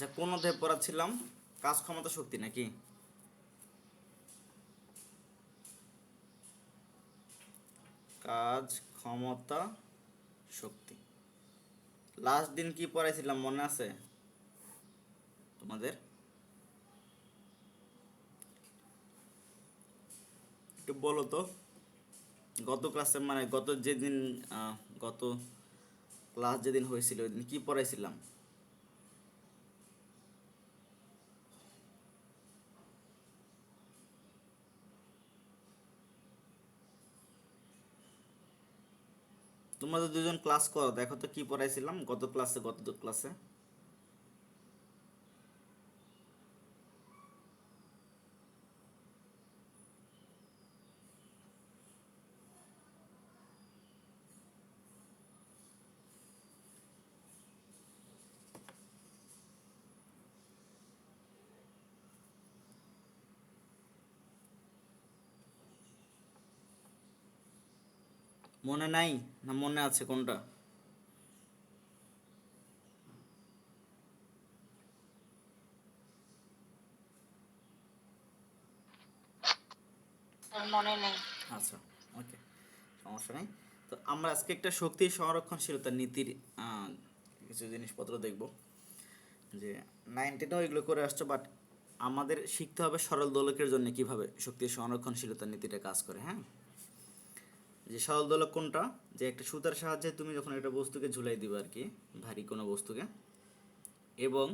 আচ্ছা, কোন অধ্যায় পড়াচ্ছিলাম? কাজ ক্ষমতা শক্তি নাকি? কাজ ক্ষমতা শক্তি। লাস্ট দিন কি পড়াইছিলাম মনে আছে তোমাদের? একটু বলো তো। গত ক্লাসে মানে গত যেদিন গত ক্লাস যেদিন হয়েছিল ওই দিন কি পড়াইছিলাম? তোমরা তো দুজন ক্লাস করো, দেখো তো কি পড়াইছিলাম গত ক্লাসে। মনে নাই না মনে আছে কোনটা? মনে নেই। আচ্ছা, ওকে, সমস্যা নেই। তো আমরা আজকে একটা শক্তি সংরক্ষণশীলতা নীতির আহ, কিছু জিনিসপত্র দেখব। যে 9-10 এগুলো করে আসছো, বাট আমাদের শিখতে হবে সরল দোলকের জন্য কিভাবে শক্তি সংরক্ষণশীলতা নীতিটা কাজ করে। হ্যাঁ, যে সরল দোলক কোনটা? যে একটা সুতার সাহায্যে তুমি যখন একটা বস্তুকে ঝুলাই দিবে আর কি, ভারী কোনো বস্তুকে, এবং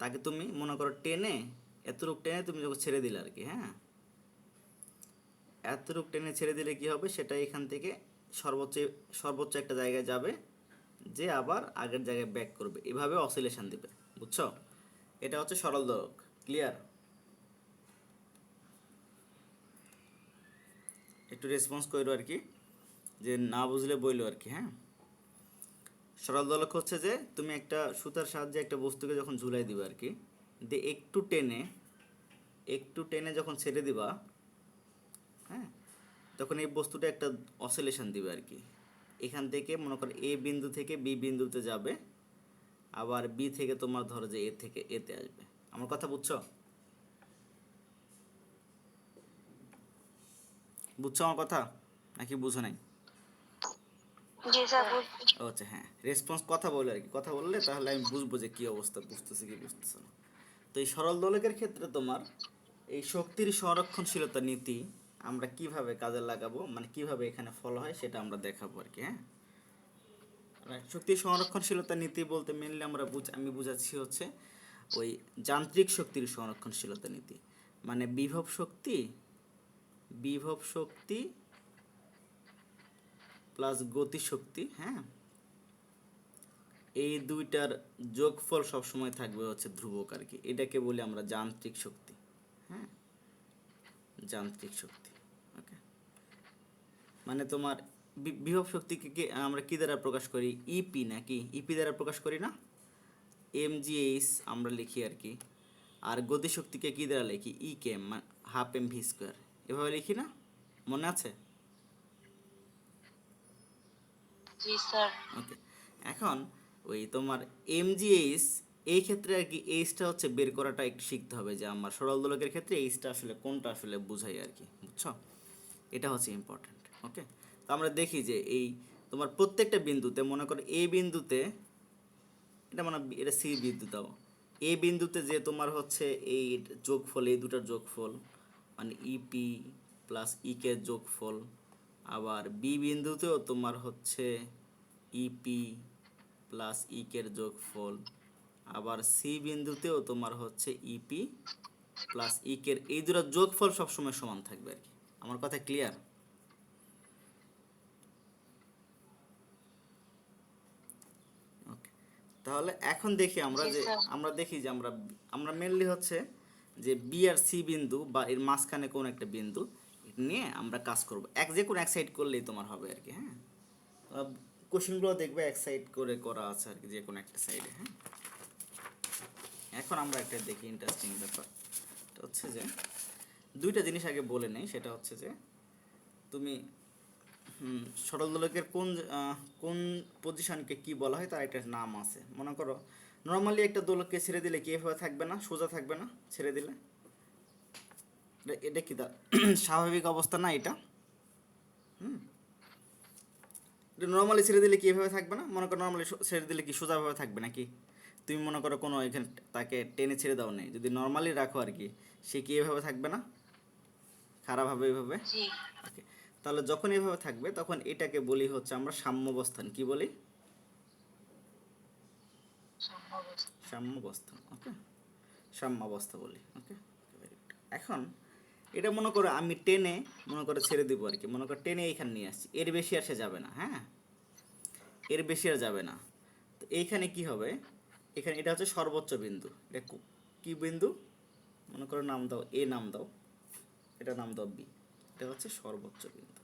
তাকে তুমি মনে করো টেনে, এতটুক টেনে তুমি যখন ছেড়ে দিলে আর কি, হ্যাঁ, এতটুক টেনে ছেড়ে দিলে কি হবে, সেটা এখান থেকে সর্বোচ্চ সর্বোচ্চ একটা জায়গায় যাবে, যে আবার আগের জায়গায় ব্যাক করবে, এভাবে অসিলেশন দিবে। বুঝছো? এটা হচ্ছে সরল দোলক। ক্লিয়ার? একটু রেসপন্স করো আর কি, যে না বুঝলে বইলো আর কি। হ্যাঁ, সরল দোলক হচ্ছে যে তুমি একটা সুতার সাহায্যে একটা বস্তুকে যখন ঝুলাই দিবে আর কি, দিয়ে একটু টেনে যখন ছেড়ে দিবা, হ্যাঁ, তখন এই বস্তুটা একটা অসিলেশন দিবে আর কি। এখান থেকে মনে করো এ বিন্দু থেকে বি বিন্দুতে যাবে, আবার বি থেকে তোমার ধরো যে এ থেকে এতে আসবে। আমার কথা বুঝছো? বুঝছো আমার কথা নাকি বুঝো নাই? জি স্যার, বুঝছি। ও আচ্ছা, হ্যাঁ, রেসপন্স কথা বলে আর কি, কথা বললে তাহলে আমি বুঝবো যে কী অবস্থা, বুঝতেছে কি বুঝতেছে না। তো এই সরল দোলকের ক্ষেত্রে তোমার এই শক্তির সংরক্ষণশীলতা নীতি আমরা কিভাবে কাজে লাগাবো, মানে কিভাবে এখানে ফলো হয় সেটা আমরা দেখাবো আর কি। হ্যাঁ, শক্তি সংরক্ষণশীলতা নীতি বলতে মেনলি আমি বুঝাচ্ছি হচ্ছে ওই যান্ত্রিক শক্তির সংরক্ষণশীলতা নীতি, মানে বিভব শক্তি প্লাস গতিশক্তি, হ্যাঁ, এই দুইটার যোগফল সবসময় থাকবে হচ্ছে ধ্রুবক আর কি। এটাকে বলি আমরা যান্ত্রিক শক্তি। হ্যাঁ, যান্ত্রিক শক্তি। ওকে, মানে তোমার বিভব শক্তিকে আমরা কি দ্বারা প্রকাশ করি? ইপি নাকি ইপি দ্বারা প্রকাশ করি না? এমজিএইচ আমরা লিখি আর কি। আর গতিশক্তিকে কি দ্বারা লিখি? ই কে, হাফ এম ভি স্কোয়ার, এভাবে লিখি না? মনে আছে? জি স্যার। ওকে, এখন ওই তোমার এমজিএইচ, এই ক্ষেত্রে আর কি এইচটা হচ্ছে বের করাটা একটু শিখতে হবে, যে আমার সরল দোলকের ক্ষেত্রে এইচটা আসলে কোনটা আসলে বোঝাই আর কি। বুঝছো? এটা হচ্ছে ইম্পর্ট্যান্ট। ওকে, তো আমরা দেখি যে এই তোমার প্রত্যেকটা বিন্দুতে, মনে করো এ বিন্দুতে, এটা সি বিন্দু দাও, এ বিন্দুতে যে তোমার হচ্ছে এই যোগফল, এই দুটার যোগফল, মানে ইপি প্লাস ইকে যোগফল, আবার বি বিন্দুতেও তোমার হচ্ছে ইপি প্লাস ইকের যোগফল, আবার সি বিন্দুতেও তোমার হচ্ছে ইপি প্লাস ইকের, এই দুটার যোগফল সবসময় সমান থাকবে আর কি। আমার কথা ক্লিয়ার? ওকে, তাহলে এখন দেখি আমরা জি যে স্যার। আমরা দেখি যে আমরা আমরা মেনলি হচ্ছে যে বি আর সি বিন্দু বা এর মাঝখানে কোন একটা বিন্দু নিয়ে আমরা কাজ করব, যে কোনো এক সাইড করলেই তোমার হবে আর কি। হ্যাঁ, কোশ্চেনগুলো দেখবে এক সাইড করে করা আছে আর কি, যে কোনো একটা সাইডে। হ্যাঁ, এখন আমরা একটা দেখি ইন্টারেস্টিং ব্যাপার, এটা হচ্ছে যে দুইটা জিনিস আগে বলে নেই। সেটা হচ্ছে যে তুমি সরল দোলকের কোন পজিশনকে কি বলা হয় তার একটা নাম আছে। মনে করো নর্মালি একটা দোলককে ছেড়ে দিলে কি এভাবে থাকবে না, সোজা থাকবে না ছেড়ে দিলে? এটা কি স্বাভাবিক অবস্থা না এটা? এটা নর্মালি ছেড়ে দিলে কি এভাবে থাকবে না? মনে করো নর্মালি ছেড়ে দিলে কি সোজাভাবে থাকবে নাকি? তুমি মনে করো কোনো এখানে তাকে টেনে ছেড়ে দাও নেই, যদি নর্মালি রাখো আর কি, সে কি এভাবে থাকবে না? খারাপ হবে এভাবে? জি ওকে, তাহলে যখন এভাবে থাকবে তখন এটাকে বলি হচ্ছে আমরা সাম্যাবস্থান। কি বলি? সাম্যাবস্থা। সাম্যাবস্থান। ওকে, সাম্যাবস্থা বলি। ওকে, এখন এটা মনে করো আমি টেনে মনে করো ছেড়ে দিব আর কি, মনে করো টেনে এইখানে নিয়ে আসছি, এর বেশি আর সে যাবে না। হ্যাঁ, এর বেশি আর যাবে না। তো এইখানে কি হবে, এখানে এটা হচ্ছে সর্বোচ্চ বিন্দু। এটা কি বিন্দু? মনে করো নাম দাও এ, নাম দাও, এটা নাম দাও বি। এটা হচ্ছে সর্বোচ্চ বিন্দু,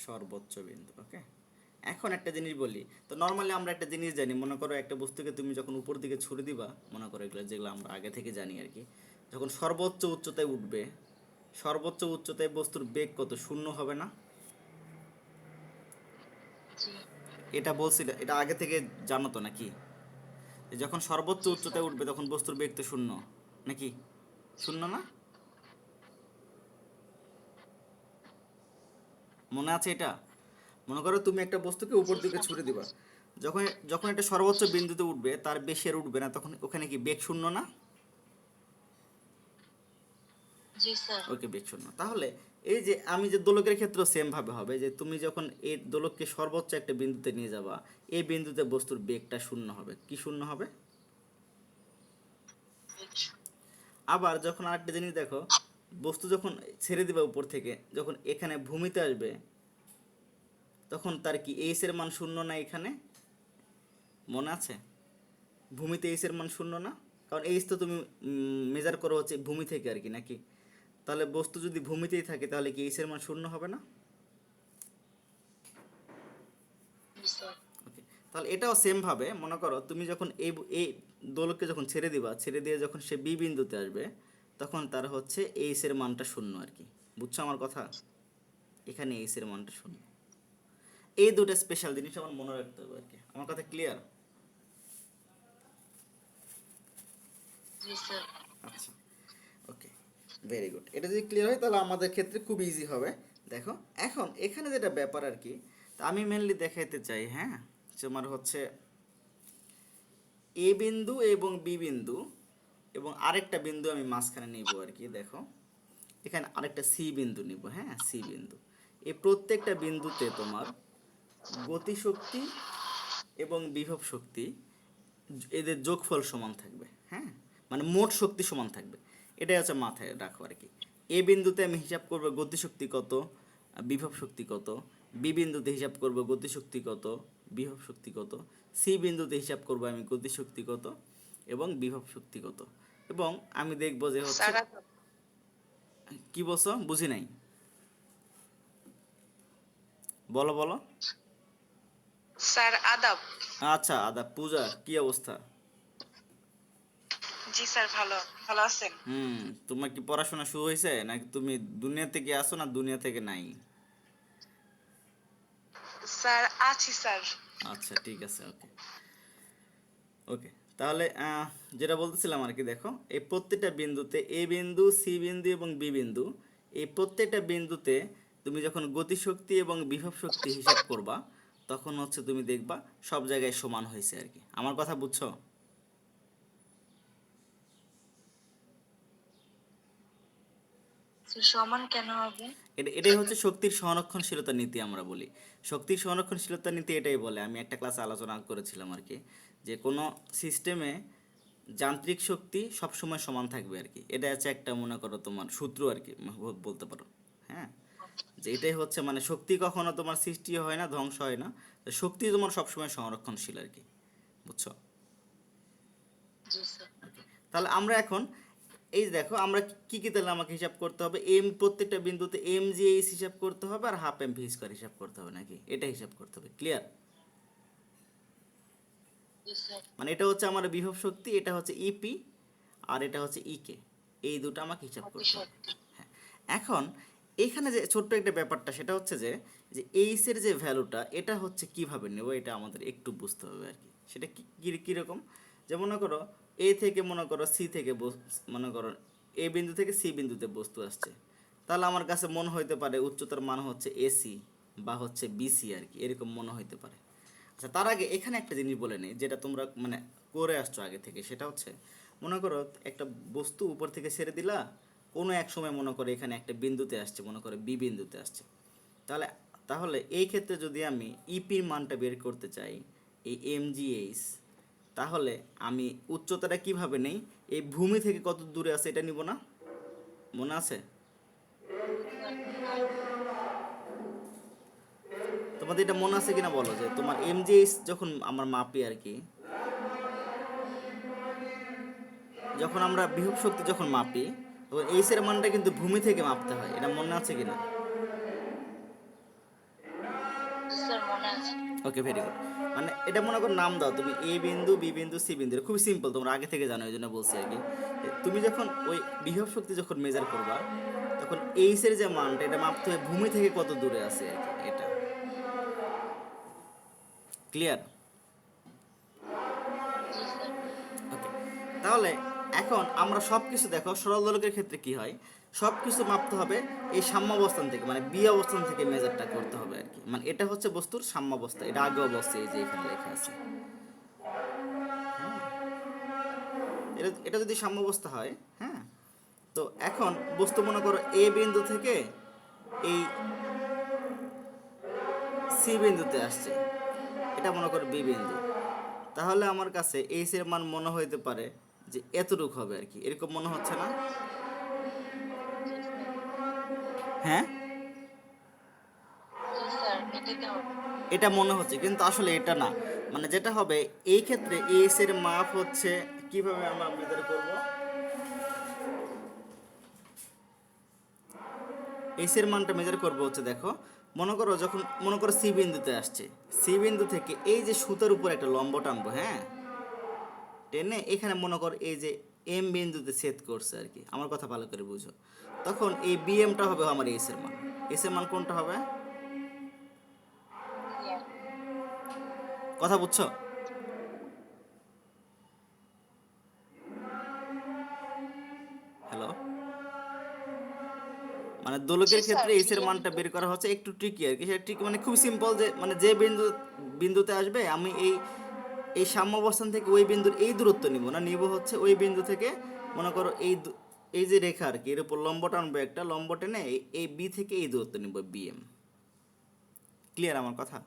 সর্বোচ্চ বিন্দু। ওকে, এখন একটা জিনিস বলি, তো নর্মালি আমরা একটা জিনিস জানি, মনে করো একটা বস্তুকে তুমি যখন উপর দিকে ছুড়ে দিবা, মনে করো এগুলো যেগুলো আমরা আগে থেকে জানি আর কি, যখন সর্বোচ্চ উচ্চতায় উঠবে, সর্বোচ্চ উচ্চতায় বস্তুর বেগ কত? শূন্য হবে না? জি এটা বলছিল, এটা আগে থেকে জানো তো নাকি? যে যখন সর্বোচ্চ জি উচ্চতায় স্যার। উঠবে তখন বস্তুর বেগ তো শূন্য, নাকি? শূন্য না? মনে আছে এটা? মনে করো তুমি একটা বস্তুকে উপর জি দিকে স্যার। ছুড়ে দিবা, যখন যখন এটা সর্বোচ্চ বিন্দুতে উঠবে তার বেশি আর উঠবে না, তখন ওখানে কি বেগ শূন্য না? জি স্যার। ওকে, বেগ শূন্য। তাহলে এই যে আমি যে দোলকের ক্ষেত্রে সেম ভাবে হবে, যে তুমি যখন এই দোলককে সর্বোচ্চ একটা বিন্দুতে নিয়ে যাবা, এই বিন্দুতে বস্তুর বেগটা শূন্য হবে। কি শূন্য হবে? আবার যখন আরেকটা জিনিস দেখো, বস্তু যখন ছেড়ে দিবা উপর থেকে, যখন এখানে ভূমিতে আসবে, তখন তার কি এইচ এর মান শূন্য না এখানে? মনে আছে? ভূমিতে এইচ এর মান শূন্য না? কারণ এইচ তো তুমি মেজার করো হচ্ছে ভূমি থেকে আর কি, নাকি? তাহলে বস্তু যদি ভূমিতেই থাকে তাহলে কি এইচ এর মান শূন্য হবে না? জি স্যার। ওকে, তাহলে এটাও সেম ভাবে মনে করো তুমি যখন এই দোলককে যখন ছেড়ে দিবা, ছেড়ে দিয়ে যখন সে বি বিন্দুতে আসবে, তখন তার হচ্ছে এইচ এর মানটা শূন্য আর কি। বুঝছো আমার কথা? এখানে এইচ এর মানটা শূন্য। এই দুটো স্পেশাল জিনিস আমার মনে রাখতে হবে আর কি। আমার কথা ক্লিয়ার? জি স্যার। আচ্ছা, ওকে, ভেরি গুড। এটা যদি ক্লিয়ার হয় তাহলে আমাদের ক্ষেত্রে খুব ইজি হবে। দেখো এখন এখানে যেটা ব্যাপার আর কি, তা আমি মেনলি দেখাইতে চাই, হ্যাঁ, যে আমার হচ্ছে এ বিন্দু এবং বি বিন্দু এবং আরেকটা বিন্দু আমি মাঝখানে নিব আর কি। দেখো এখানে আরেকটা সি বিন্দু নিব, হ্যাঁ, সি বিন্দু। এই প্রত্যেকটা বিন্দুতে তোমার গতিশক্তি এবং বিভব শক্তি, এদের যোগফল সমান থাকবে। হ্যাঁ, মানে মোট শক্তি সমান থাকবে। এটাই হচ্ছে মাথায় রাখো আর কি। এ বিন্দুতে আমি হিসাব করব গতিশক্তি কত, বিভব শক্তি কত। বি বিন্দুতে হিসাব করব গতিশক্তি কত, বিভব শক্তি কত। সি বিন্দুতে হিসাব করব আমি গতিশক্তি কত এবং বিভব শক্তি কত। এবং আমি দেখব যে হচ্ছে, স্যার কি বলছো বুঝি নাই, বলো বলো। স্যার আদাব। আচ্ছা, আদা পূজা, কি অবস্থা? জি স্যার, ভালো ভালো আছেন? হুম, তোমার কি পড়াশোনা শুরু হয়েছে নাকি তুমি দুনিয়া থেকে আসো না দুনিয়া থেকে নাই? স্যার আছি স্যার। আচ্ছা, ঠিক আছে, ওকে ওকে। তাহলে যেটা বলতেছিলাম আর কি, দেখো এই প্রত্যেকটা বিন্দুতে এ বিন্দু, সি বিন্দু এবং বি বিন্দু, এই প্রত্যেকটা বিন্দুতে তুমি যখন গতিশক্তি এবং বিভব শক্তি হিসাব করবা, তখন হচ্ছে তুমি দেখবা সব জায়গায় সমান হয়েছে আর কি। আমার কথা বুঝছো? স্যার সমান কেন হবে? এটাই হচ্ছে শক্তির সংরক্ষণশীলতা নীতি আমরা বলি। শক্তির সংরক্ষণশীলতা নীতি এটাই বলে, আমি একটা ক্লাসে আলোচনা করেছিলাম আর কি, যে কোনো সিস্টেমে যান্ত্রিক শক্তি সবসময় সমান থাকবে আর কি। এটা হচ্ছে একটা মনে করো তোমার সূত্র আর কি, বলতে পারো। হ্যাঁ, যে এটাই হচ্ছে মানে শক্তি কখনো তোমার সৃষ্টি হয় না, ধ্বংস হয় না। তো শক্তি তোমার সবসময় সংরক্ষণশীল আর কি। বুঝছো? জি স্যার। ওকে, তাহলে আমরা এখন এই যে দেখো আমরা কি কি তাহলে আমাকে হিসাব করতে হবে, এম প্রত্যেকটা বিন্দুতে এম জি এইচ হিসাব করতে হবে আর হাফ এম ভি স্কোয়ার হিসাব করতে হবে, নাকি? এটা হিসাব করতে হবে। ক্লিয়ার? জি স্যার। মানে এটা হচ্ছে আমার বিভব শক্তি, এটা হচ্ছে ইপি, আর এটা হচ্ছে ইকে। এই দুটো আমাকে হিসাব করতে হবে। গতিশক্তি। হ্যাঁ, এখন এইখানে যে ছোট্ট একটা ব্যাপারটা সেটা হচ্ছে যে যে এইচ এর যে ভ্যালুটা এটা হচ্ছে কিভাবে নেব এটা আমাদের একটু বুঝতে হবে আর কি। সেটা কীরকম, যে মনে করো এ থেকে মনে করো সি থেকে মনে করো এ বিন্দু থেকে সি বিন্দুতে বস্তু আসছে, তাহলে আমার কাছে মনে হইতে পারে উচ্চতার মান হচ্ছে এসি বা হচ্ছে বিসি আর কি, এরকম মনে হইতে পারে। আচ্ছা, তার আগে এখানে একটা জিনিস বলে নিই যেটা তোমরা মানে করে আসছো আগে থেকে, সেটা হচ্ছে মনে করো একটা বস্তু উপর থেকে ছেড়ে দিলা, কোনো এক সময় মনে করো এখানে একটা বিন্দুতে আসছে, মনে করো বি বিন্দুতে আসছে, তাহলে তাহলে এই ক্ষেত্রে যদি আমি ইপির মানটা বের করতে চাই এই এমজিএইচ, তাহলে আমি উচ্চতাটা কিভাবে নেই, এই ভূমি থেকে কত দূরে আছে এটা নিব না, মনে আছে? তোমাদের এটা মনে আছে কিনা বলো, যে তোমার এমজিএইচ যখন আমার মাপি আর কি, যখন আমরা বিভব শক্তি যখন মাপি তখন এইচ এর মানটা কিন্তু ভূমি থেকে মাপতে হয়, এটা মনে আছে কিনা? জি স্যার মনে আছে। ওকে, ভেরি গুড। মানে এটা মনে করো নাম দাও তুমি এ বিন্দু বি বিন্দু সি বিন্দু, খুবই সিম্পল, তোমরা আগে থেকে জানো এই জন্য বলছি আর কি। তুমি যখন ওই বিভব শক্তি যখন মেজার করবা তখন এইচ এর যে মানটা এটা মাপতে হয় ভূমি থেকে কত দূরে আছে আর কি, এটা ক্লিয়ার? জি স্যার। ওকে, তাহলে এখন আমরা সব কিছু দেখো সরল দোলকের ক্ষেত্রে কি হয়, সব কিছু মাপতে হবে এই সাম্যাবস্থান থেকে, মানে বি অবস্থান থেকে মেজারটা করতে হবে আর কি। মানে এটা হচ্ছে বস্তুর সাম্যাবস্থা, এটা আগে অবস্থা, এই যে এখানে লেখা আছে। এটা যদি সাম্যাবস্থা হয়, হ্যাঁ, তো এখন বস্তু মনে করো এ বিন্দু থেকে এই সি বিন্দুতে আসছে, এটা মনে করো বি বিন্দু, তাহলে আমার কাছে এইচ এর মান মনে হইতে পারে যে এতটুকু হবে আর কি, এরকম মনে হচ্ছে না? জি স্যার। হ্যাঁ, জি স্যার এটাতে হবে। এটা মনে হচ্ছে কিন্তু আসলে এটা না। মানে যেটা হবে এই ক্ষেত্রে এইচ এর মাপ হচ্ছে, কিভাবে আমরা মেজার করব, এইচ এর মানটা মেজার করবো হচ্ছে দেখো, মনে করো যখন মনে করো সি বিন্দুতে আসছে, সি বিন্দু থেকে এই যে সুতার উপর একটা লম্ব টানবো, হ্যাঁ, টেনে এখানে মনে করো এই যে এম বিন্দুতে ছেদ করছে আর কি, আমার কথা ভালো করে বুঝো, তখন এই বিএমটা হবে আমার এইচ এর মান। এইচ এর মান কোনটা হবে, ক্লিয়ার। কথা বুঝছো? হ্যালো, মানে জি দোলকের স্যার ক্ষেত্রে এইচ এর ক্লিয়ার মানটা বের করা বুঝতেছি। হচ্ছে একটু ট্রিকি আর কি, সেটা ট্রিক মানে খুব সিম্পল, যে মানে যে বিন্দুতে আসবে আমি এই এই সাম্য অবস্থান থেকে ওই বিন্দুর এই দূরত্ব নিব না, নিব হচ্ছে ওই বিন্দু থেকে মনে করো এই যে রেখা আর কি, এর উপর লম্ব টানবো, একটা লম্ব টেনে এই বি থেকে এই দূরত্ব নিব বিএম। ক্লিয়ার আমার কথা?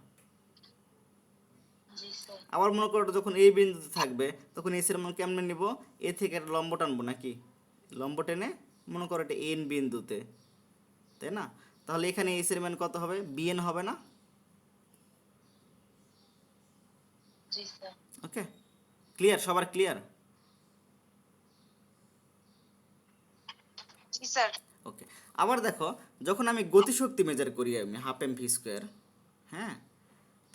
জি স্যার। আবার মনে করো এটা যখন এই বিন্দুতে থাকবে তখন এস এর মান কেমনে নিব, এ থেকে একটা লম্ব টানবো নাকি, লম্ব টেনে মনে করো এটা এন বিন্দুতে, তাই না? তাহলে এখানে এস এর মান কত হবে, বিএন হবে না? জি স্যার। ওকে, ক্লিয়ার, সবার ক্লিয়ার? জি স্যার। ওকে, আবার দেখো যখন আমি গতিশক্তি মেজার করি আমি হাফ এম ভি স্কোয়ার, হ্যাঁ,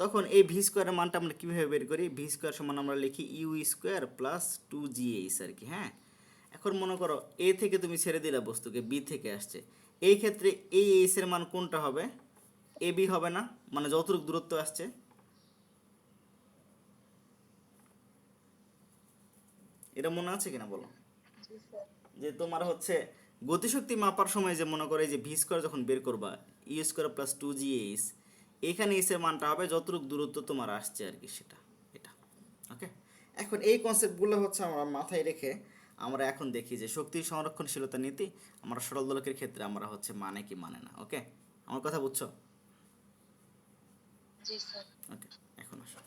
তখন এই ভি স্কোয়ারের মানটা আমরা কীভাবে বের করি, ভি স্কোয়ার সমান আমরা লিখি ইউ স্কোয়ার প্লাস টু জি এইচ আর কি, হ্যাঁ। এখন মনে করো এ থেকে তুমি ছেড়ে দিলা বস্তুকে, বি থেকে আসছে, এই ক্ষেত্রে এই এইচ এর মান কোনটা হবে, এ বি হবে না, মানে যতটুকু দূরত্ব আসছে। এটা মনে আছে কিনা বলো, জি স্যার। যে তোমার হচ্ছে গতিশক্তি মাপার সময় যে মনে করে যে ভি স্কোয়ার যখন বের করবা ইউ স্কোয়ার প্লাস টু জি এইচ, এখানে এস এর মানটা হবে যতটুকু দূরত্ব তোমার আসছে আর কি, সেটা এটা। ওকে, এখন এই কনসেপ্টগুলো হচ্ছে আমরা মাথায় রেখে আমরা এখন দেখি যে শক্তির সংরক্ষণশীলতা নীতি আমরা সরল দোলকের ক্ষেত্রে আমরা হচ্ছে মানে কি মানে না। ওকে, আমার কথা বুঝছো? জি স্যার। ওকে, এখন আসো,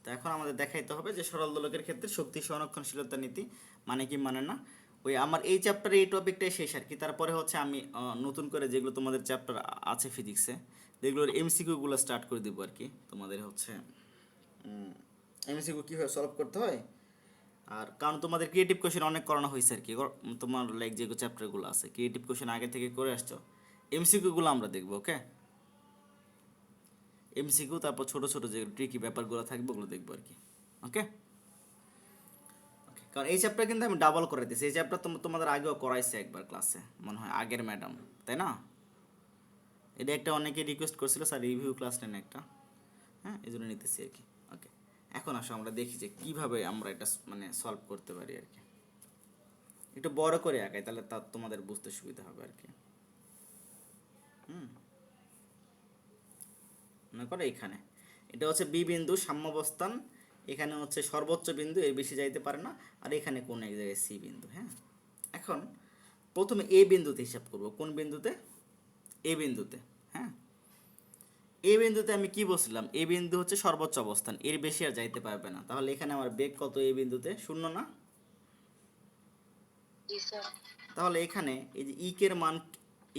তো এখন আমাদের দেখাইতে হবে যে সরল দোলকের ক্ষেত্রে শক্তি সংরক্ষণশীলতা নীতি মানে কি মানে না। ওই আমার এই চ্যাপ্টারে এই টপিকটাই শেষ আর কি, তারপরে হচ্ছে আমি নতুন করে যেগুলো তোমাদের চ্যাপ্টার আছে ফিজিক্সে যেগুলোর এমসিকিউগুলো স্টার্ট করে দেবো আর কি, তোমাদের হচ্ছে এমসিকিউ কীভাবে সলভ করতে হয়। আর কারণ তোমাদের ক্রিয়েটিভ কোশ্চেন অনেক করানো হয়েছে আর কি, তোমার লাইক যেগুলো চ্যাপ্টারগুলো আছে ক্রিয়েটিভ কোশ্চেন আগে থেকে করে আসছো, এমসিকিউগুলো আমরা দেখবো। ওকে, এমসিকিউ তারপর ছোটো ছোটো যে ট্রিকি ব্যাপারগুলো থাকবে ওগুলো দেখবো আর কি। ওকে, ওকে, কারণ এই চ্যাপ্টার কিন্তু আমি ডাবল করে দিয়েছি, এই চ্যাপ্টার তোমাদের আগেও করাইছে একবার ক্লাসে মনে হয় আগের ম্যাডাম, তাই না? এটা একটা অনেকে রিকোয়েস্ট করছিল স্যার রিভিউ ক্লাস নেন একটা, হ্যাঁ এই জন্য নিতেছি আর কি। ওকে, এখন আসো আমরা দেখি যে কীভাবে আমরা এটা মানে সলভ করতে পারি আর কি। একটু বড় করে আঁকাই, তাহলে তা তোমাদের বুঝতে সুবিধা হবে আর কি। মনে করো এখানে এটা হচ্ছে বি বিন্দু সাম্যাবস্থান, এখানে হচ্ছে সর্বোচ্চ বিন্দু, এর বেশি যাইতে পারে না, আর এখানে কোন এক জায়গায় সি বিন্দু। হ্যাঁ, এখন প্রথমে এ বিন্দুতে হিসাব করব। কোন বিন্দুতে? এ বিন্দুতে। হ্যাঁ, এ বিন্দুতে আমি কি বলছিলাম, এ বিন্দু হচ্ছে সর্বোচ্চ অবস্থান, এর বেশি আর যাইতে পারবে না। তাহলে এখানে আমার বেগ কত এ বিন্দুতে? শূন্য না? জি স্যার। তাহলে এখানে এই যে ইকের মান,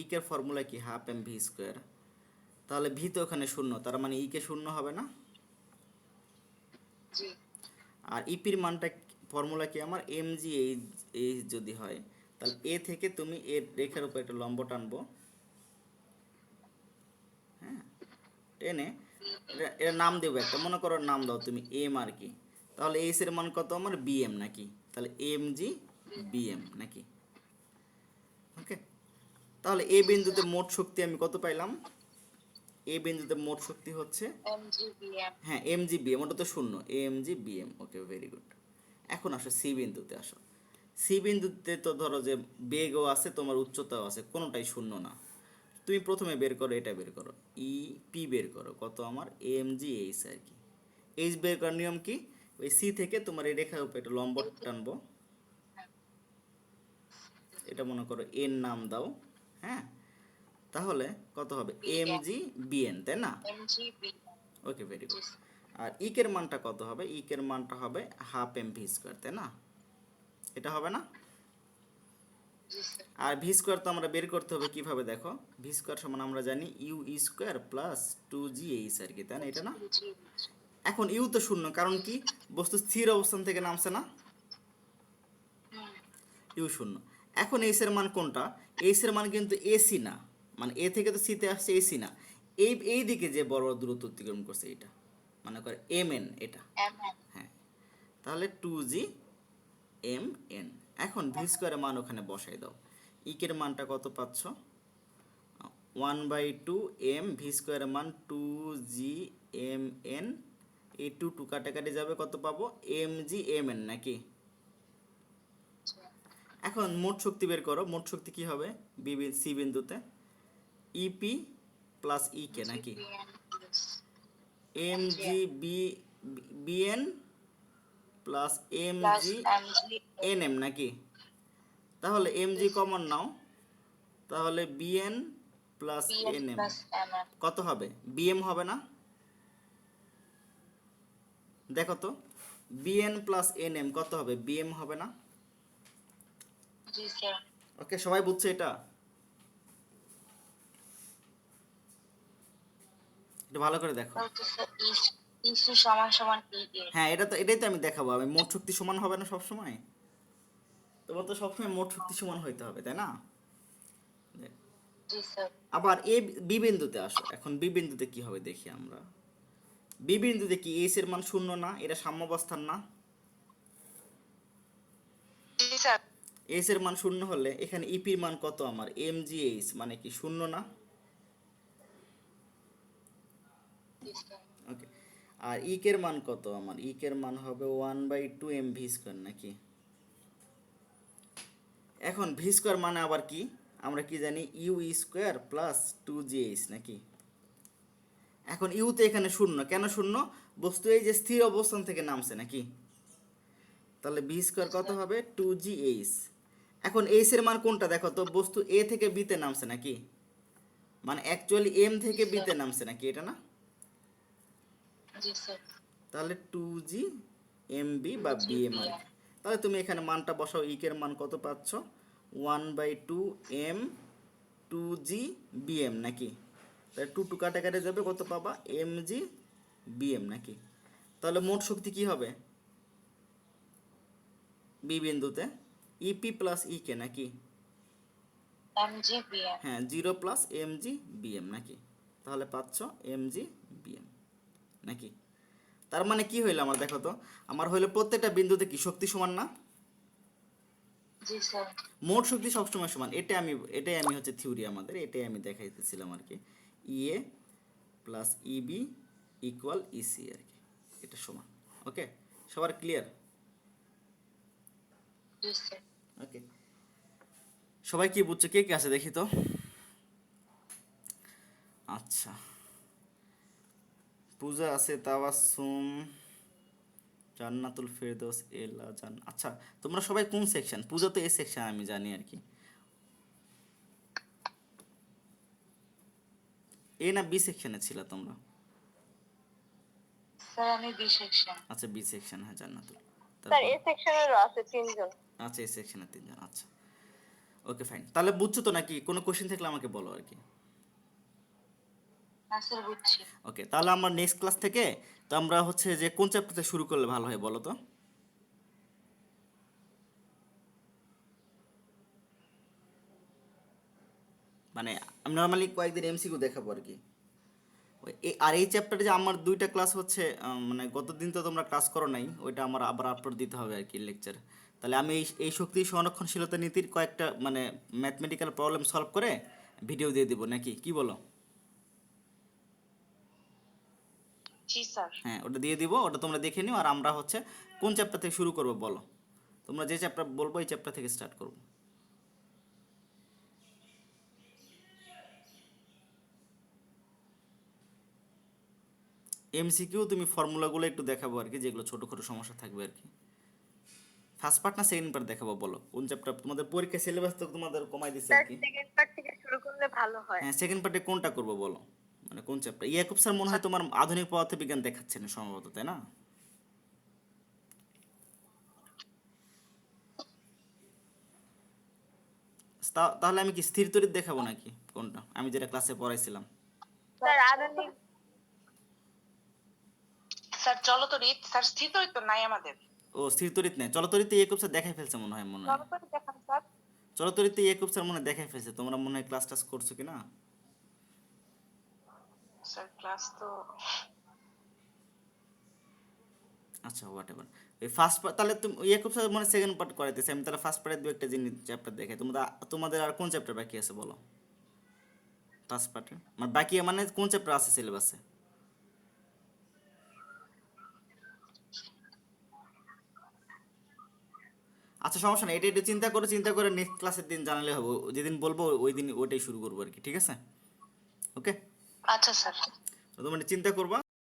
ইকের ফর্মুলা কি? Half m v square. তাহলে ভি তো ওখানে শূন্য, তার মানে ইকে শূন্য হবে না? জি। আর ইপির মানটা ফর্মুলা কি আমার? এম জি এইচ যদি হয়, তাহলে এ থেকে তুমি এর রেখার উপর একটা লম্ব টানবো, হ্যাঁ, টেনে এটা নাম দেবো একটা, মনে করো নাম দাও তুমি এম আর কি। তাহলে এইচ এর মান কত আমার? বিএম নাকি? তাহলে এম জি বিএম নাকি? ওকে, তাহলে এ বিন্দুতে মোট শক্তি আমি কত পাইলাম? এ বিন্দুতে মোট শক্তি হচ্ছে, MGBM। হ্যাঁ এম জি বিএম, ওটা তো শূন্য, এম জি বিএম। ওকে, ভেরি গুড। এখন আসো সি বিন্দুতে আসো। সি বিন্দুতে তো ধরো যে বেগও আছে, তোমার উচ্চতাও আছে, কোনোটাই শূন্য না। তুমি প্রথমে বের করো, এটা বের করো, ই পি বের করো, কত আমার? এম জি এইচ আর কি। এইচ বের করার নিয়ম কি? ওই সি থেকে তোমার এই রেখার উপর একটা লম্ব টানবো, এটা মনে করো এন নাম দাও, হ্যাঁ, তাহলে কত হবে? এম জি বিএন, তাই না? MGBM। ওকে, ভেরি জি গুড। আর ইকের মানটা কত হবে? ইকের মানটা হবে হাফ এম ভি স্কোয়ার, তাই না? এটা হবে না? স্যার। আর ভি স্কোয়ার তো আমরা বের করতে হবে কিভাবে, দেখো, ভি স্কোয়ার সমান আমরা জানি U E square plus two জি এইচ আর কি, তাই না? এটা না? জি। এখন ইউ তো শূন্য, কারণ কি? বস্তু স্থির অবস্থান থেকে নামছে না, ইউ শূন্য। এখন এইচ এর মান কোনটা? এইচ এর মান কিন্তু এসি না, মানে এ থেকে তো সিতে আসছে, এসি না। এই দিকে যে বড় বড় দূরত্ব অতিক্রম করছে, এটা মনে করে এম এন, এটা। MM। হ্যাঁ, তাহলে টু জি এম এন। এখন ভি স্কোয়ারের মান ওখানে বসাই দাও। ইকের মানটা কত পাচ্ছ? 1/2 এম, ভি স্কোয়ারের মান টু জি এম এন। এই টু টু কাটাকাটি যাবে, কত পাবো? এম জি এম এন নাকি? এখন মোট শক্তি বের করো, মোট শক্তি কি হবে সি বিন্দুতে? ইপি প্লাস ইকে নাকি? GBM এম জি B BN plus M plus G MGM। N M নাকি? তাহলে এম জি কমন নাও, তাহলে BN plus BN N M plus MM। কত হবে? বিএম হবে না? দেখো তো, বিএন প্লাস এন এম কত হবে? বিএম হবে না? জি স্যার। ওকে, সবাই বুঝছে এটা? এটা ভালো করে দেখো। তাহলে স্যার ইসি সমান সমান EA। হ্যাঁ, এটাই তো আমি দেখাবো। আমি মোট শক্তি সমান হবে না সবসময়? তোমার তো সবসময় মোট শক্তি সমান হইতে হবে, তাই না? জি স্যার। আবার এ বি বিন্দুতে আসো। এখন বি বিন্দুতে কি হবে দেখি আমরা। বি বিন্দুতে কি এইচ এর মান শূন্য না? এটা সাম্যাবস্থান না? জি স্যার। এইচ এর মান শূন্য হলে এখানে ইপির মান কত আমার? এম জি এইচ, মানে কি শূন্য না? জি স্যার। ওকে, আর ইকের মান কত আমার? ইকের মান হবে 1/2 এম ভি স্কোয়ার নাকি? এখন ভি স্কোয়ার মানে আবার কি? আমরা কি জানি? U E square plus two জি এইচ নাকি? এখন ইউ তো এখানে শূন্য, কেন শূন্য? বস্তু এই যে স্থির অবস্থান থেকে নামছে নাকি? তাহলে ভি স্কোয়ার কত হবে? টু জি এইচ। এখন এইচ এর মান কোনটা দেখো তো? বস্তু এ থেকে বিতে নামছে নাকি? মানে অ্যাকচুয়ালি এম থেকে বিতে নামছে নাকি, এটা না? জি স্যার। তাহলে টু জি এম বি বা বি এম আর GBM। কি। তাহলে তুমি এখানে মানটা বসাও, ইকের মান কত পাচ্ছ? 1/2 m two g b m নাকি? তাহলে টু টু কাটাকাটি যাবে, কত পাবা? এম জি বি এম নাকি? তাহলে মোট শক্তি কি হবে বি বিন্দুতে? ইপি প্লাস ইকে নাকি? MGBM। হ্যাঁ, 0 প্লাস এম জি বি এম নাকি? তাহলে পাচ্ছ এম জি বি এম নাকি? তার মানে কি হইলো আমার, দেখো তো, আমার হইলো প্রত্যেকটা বিন্দুতে কি শক্তি সমান না? জি স্যার। মোট শক্তি সবসময় সমান, এটাই আমি হচ্ছে থিওরি আমাদের, এটাই আমি দেখাইতেছিলাম আর কি। ইএ প্লাস ইবি ইকুয়াল ইসি আর কি, এটা সমান। ওকে, সবার ক্লিয়ার? জি স্যার। ওকে, সবাই কি বুঝছো? কে কে আছে দেখি তো। আচ্ছা, পূজা আছে, তাবাসসুম, জান্নাতুল ফেরদৌস, এলা জান। আচ্ছা, তোমরা সবাই কোন সেকশন? পূজা তো এ সেকশন আমি জানি আর কি। এ না বি সেকশনে ছিল তোমরা? স্যার আমি বি সেকশন। আচ্ছা, বি সেকশন, হ্যাঁ জান্নাতুল। স্যার তারপর এ সেকশনেরও আছে 3 জন। আচ্ছা, এই সেকশনে 3 জন, আচ্ছা। ওকে ফাইন, তাহলে বুঝছো তো নাকি? কোনো কোশ্চেন থাকলে আমাকে বলো আর কি। না স্যার বুঝছি। ওকে, তাহলে আমরা নেক্সট ক্লাস থেকে তো আমরা হচ্ছে যে কোন চ্যাপ্টার থেকে শুরু করলে ভালো হয় বলো তো? মানে আমি নর্মালি কয়েকদিন এমসিকিউ দেখাবো আর কি। আর এই চ্যাপ্টারে যে আমার 2টা ক্লাস হচ্ছে, মানে গত দিন তো তোমরা ক্লাস করো নাই, ওইটা আমার আবার আপলোড দিতে হবে আর কি লেকচার। তাহলে আমি এই শক্তি সংরক্ষণশীলতা নীতির কয়েকটা মানে ম্যাথমেটিক্যাল প্রবলেম সলভ করে ভিডিও দিয়ে দিব নাকি, কি বলো? জি স্যার। হ্যাঁ, ওটা দিয়ে দিব, ওটা তোমরা দেখে নিও। আর আমরা হচ্ছে কোন চ্যাপ্টার থেকে শুরু করবো বলো? তোমরা যে চ্যাপ্টার বলবো এই চ্যাপ্টার থেকে স্টার্ট করবো। এমসিকিউ তুমি ফর্মুলাগুলো একটু দেখাবো আর কি, যেগুলো ছোটোখাটো সমস্যা থাকবে আর কি। ফার্স্ট পার্ট না সেকেন্ড পার্ট দেখাবো বলো? কোন চ্যাপ্টার তোমাদের পরীক্ষা সিলেবাস তো তোমাদের কমাই দিচ্ছে আর স্যার কি। সেকেন্ড পার্ট থেকে শুরু করলে ভালো হয়। হ্যাঁ, সেকেন্ড পার্টে কোনটা করবো বলো? মানে কোন চ্যাপ্টার? ইয়াকুব স্যার মনে হয় তোমার আধুনিক পদার্থবিজ্ঞান দেখাচ্ছেন সম্ভবত, তাই না? তাহলে আমি কি স্থির তড়িৎ দেখাবো নাকি কোনটা, আমি যেটা ক্লাসে পড়াইছিলাম? স্যার আধুনিক স্যার চলতরিৎ, স্যার স্থিতরিৎ তো নাই আমাদের। ও, স্থির তড়িৎ নেই, চলতড়িৎ ইয়াকুব স্যার দেখাই ফেলছে মনে হয়। চলতরিৎ দেখান স্যার। চলতড়িৎ ইয়াকুব স্যার মনে হয় দেখাই ফেলছে, তোমরা মনে হয় ক্লাস টাস করছো কিনা। স্যার ক্লাস তো আচ্ছা, হোয়াট এভার। এই ফার্স্ট পার্ট তাহলে তুমি ইয়াকুব স্যার মনে সেকেন্ড পার্ট করাইতেছে, আমি তাহলে ফার্স্ট পার্টের দু একটা জিনিস চ্যাপ্টার দেখাই। তোমাদের আর কোন চ্যাপ্টার বাকি আছে বলো? ফার্স্ট পার্টে মানে বাকি মানে কোন চ্যাপ্টার আছে সিলেবাসে? আচ্ছা, সমস্যা নেই, এটা একটু চিন্তা করে নেক্সট ক্লাসের দিন জানালে হবে। যেদিন বলবো ওই দিন ওইটাই শুরু করবো আর কি, ঠিক আছে? ওকে, আচ্ছা স্যার। তোমরা চিন্তা করবা,